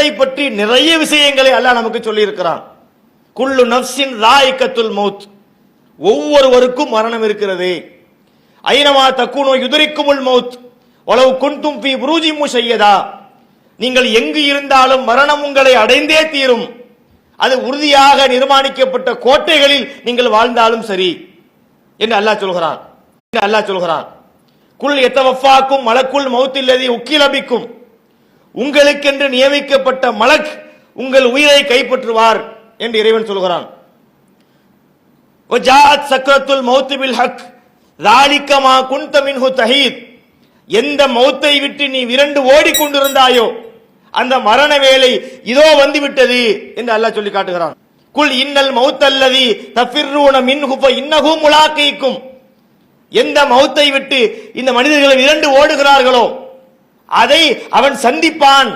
மௌத்தை பற்றி நிறைய விஷயங்களை அல்லாஹ் நமக்கு சொல்லி இருக்கிறான். குல்லு நஃப்ஸின் ராயிகத்துல் மௌத், ஒவ்வொருவருக்கும் மரணம் இருக்கிறது. ஐனமா தக்கூனு யுதரிக்குமுல் மௌத் வலவ் குன்தும் ஃபீ புரூஜின் முஷய்யதா, நீங்கள் எங்கு இருந்தாலும் மரணம் உங்களை அடைந்தே தீரும். அது உறுதியாக நிர்மாணிக்கப்பட்ட கோட்டைகளில் நீங்கள் வாழ்ந்தாலும் சரி என்று அல்லாஹ் சொல்கிறான். குல் யதவஃபாக்கும் மலக்குல் மௌத்தில்லதி உக்கிலபிக்கும், உங்களுக்கென்று நியமிக்கப்பட்ட மலக் உங்கள் உயிரை கைப்பற்றுவார் என்று இறைவன் சொல்கிறான். வஜாஅத் சக்ரத்துல் மௌத் பில் ஹக் ذلك ما كنت منه தஹீத், எந்த மௌத்தை விட்டு நீ விரண்டு ஓடிக்கொண்டிருந்தாயோ அந்த மரண வேலை இதோ வந்துவிட்டது என்று அல்லாஹ் சொல்லி காட்டுகிறான். குல் இன்னல் மௌத்தல்லதி தஃபிர்ரூன மின்ஹு ஃபஇன்னஹு முலாக்கீக்கும், எந்த மௌத்தை விட்டு இந்த மனிதர்கள் விரண்டு ஓடுகிறார்களோ அதை அவன் சந்திப்பான்